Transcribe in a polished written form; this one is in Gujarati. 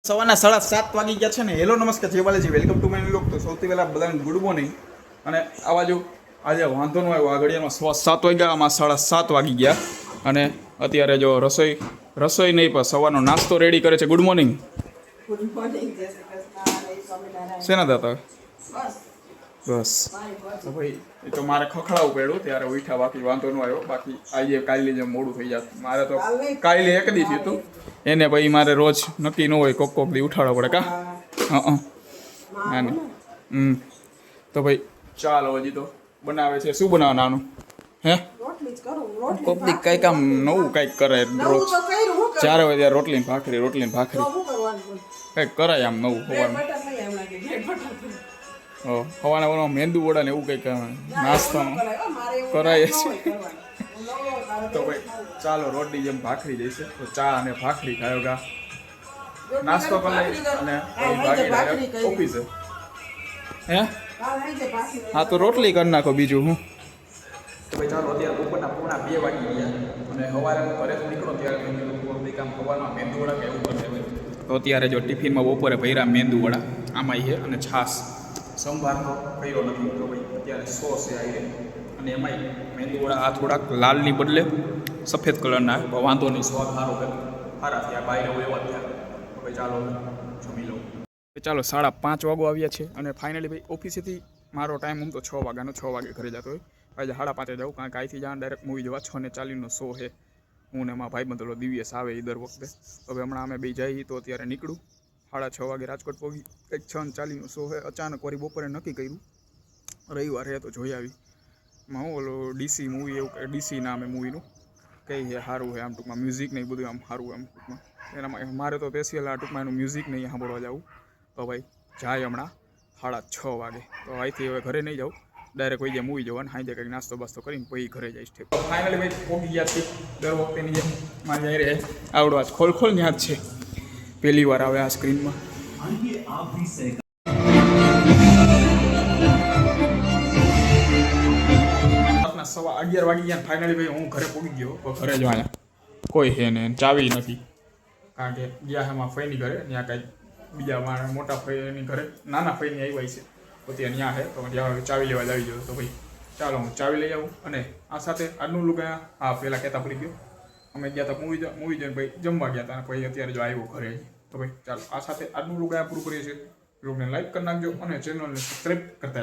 સવારના 7:30 વાગી ગયા છે ને. હેલો નમસ્કાર જય Balaji, welcome to my vlog. તો સૌથી પહેલાં બધાને ગુડ મોર્નિંગ. અને આ બાજુ આજે વાંધો ન આવ્યો, આ ઘડિયાળમાં 7 વાગ્યા, આમાં 7:30 વાગી ગયા. અને અત્યારે જો રસોઈ નહીં પણ સવારનો નાસ્તો રેડી કરે છે. Good morning. શેના દાતા? બસ તો ભાઈ એ તો મારે ખખડાવવું પડ્યું ત્યારે ઉઠ્યા, બાકી વાંધો ન આવ્યો. બાકી આજે કાલે જેમ મોડું થઈ જતું મારે તો. કાલે એક દી થયું હતું એને, ભાઈ મારે રોજ નક્કી ન હોય, કોક દી ઉઠાડવા પડે કા. તો ભાઈ ચાલો, હજી તો બનાવે છે. શું બનાવવાનું હે? કોક દી કંઈક આમ નવું કંઈક કરે રોજ. જ્યારે હોય ત્યારે રોટલી ને ભાખરી કંઈક કરાય આમ નવું ખવાનું. ખવાના મેંદુ વડા ને એવું કંઈક નાસ્તામાં કરાય છે. તો ભાઈ ચાલો, રોટલી જેમ ભાખરી જઈશે તો ચા અને ભાખરી ખાયો ગા, નાસ્તો કરી લઈ અને ભાગી ઓફિસે. હે હા, તો રોટલી કરી નાખો, બીજું હું. તો ભાઈ ચાલો, અત્યારે બપોરના 2:30 વાગી ગયા અને સવારે હું ઘરેથી નીકળો ત્યારે કામ સવારમાં મેંદુ વડા કે એવું કરશે. તો અત્યારે જો ટિફિનમાં બપોરે ભર્યા મેંદુ વડા આમાં છે અને છાશ. સંભારનો કર્યો નથી તો ભાઈ અત્યારે સોસ છે આવી. અને એમાંય મેંદુ વડા આ થોડાક લાલની બદલે સફેદ કલરના, વાંધો નહીં, સ્વાદ સારો કરે, સારા થયા. બાય એવા થયા. તો ભાઈ ચાલો જમી લઉં. ચાલો, 5:30 વાગો આવ્યા છે અને ફાઇનલી ભાઈ ઓફિસેથી મારો ટાઈમ હું તો 6 વાગ્યાનો, 6 વાગે ઘરે જતો હોય. આજે 5:30 જાઉં, કારણ કે અહીંથી જવાનું ડાયરેક્ટ મૂવી જોવા. 6:40નો શો છે. હું ને એમાં ભાઈ બંધો દિવ્યેશ આવે એ દર વખતે. હવે હમણાં અમે બે જઈએ તો અત્યારે નીકળું. 6:30 વાગે રાજકોટ પહોંચી. કંઈક 6:40નો શો છે. અચાનક વળી બપોરે નક્કી કર્યું રવિવાર છે તો જોઈ આવી. હું ઓલો ડીસી મૂવી, એવું ડીસી નામે મૂવીનું કંઈ છે, સારું છે આમ ટૂંકમાં. મ્યુઝિક નહીં બધું આમ સારું આમ ટૂંકમાં. એનામાં મારે તો સ્પેશિયલ આ ટૂંકમાં એનું મ્યુઝિક નહીં સાંભળવા જવું. તો ભાઈ જાય હમણાં 6:30 વાગે. તો અહીંથી હવે ઘરે નહીં જાઉં, ડાયરેક્ટ કોઈ જ્યાં મૂવી જવાનું. હાઈ કંઈક નાસ્તો બાસ્તો કરીને પછી ઘરે જઈશ. ઠીક. ફાઇનલી ભાઈ પહોંચી ગયા છે. દર વખતેની જેમ મારી જાય રહે આવડો આજ ખોલ ત્યાં જ છે. પહેલી વાર આવે આ સ્ક્રીનમાં. સવા 11 વાગી ગયા. ફાઇનલી ભાઈ હું ઘરે પહોંચી ગયો. તો ઘરે જો અહીંયા કોઈ છે ને, ચાવી નથી. કારણ કે ગયા એમાં ફઈની ઘરે, ત્યાં કાંઈ બીજા મારા મોટા ફઈની ઘરે નાના ફઈની આવ્યા છે તો ત્યાં છે. તો ત્યાં ચાવી લેવા જ આવી ગયો. તો ભાઈ ચાલો હું ચાવી લઈ આવું. અને આ સાથે આજનું લુક હા પહેલાં કહેતા ભૂલી ગયો, અમે ગયા હતા મૂવી જોઈને ભાઈ જમવા ગયા હતા. પછી અત્યારે જો આવ્યો ઘરે. તો ભાઈ ચાલો, આ સાથે આજનું લુક પૂરું કરીએ છીએ. બ્લોગને લાઈક કરી નાખજો અને ચેનલને સબસ્ક્રાઈબ કરતા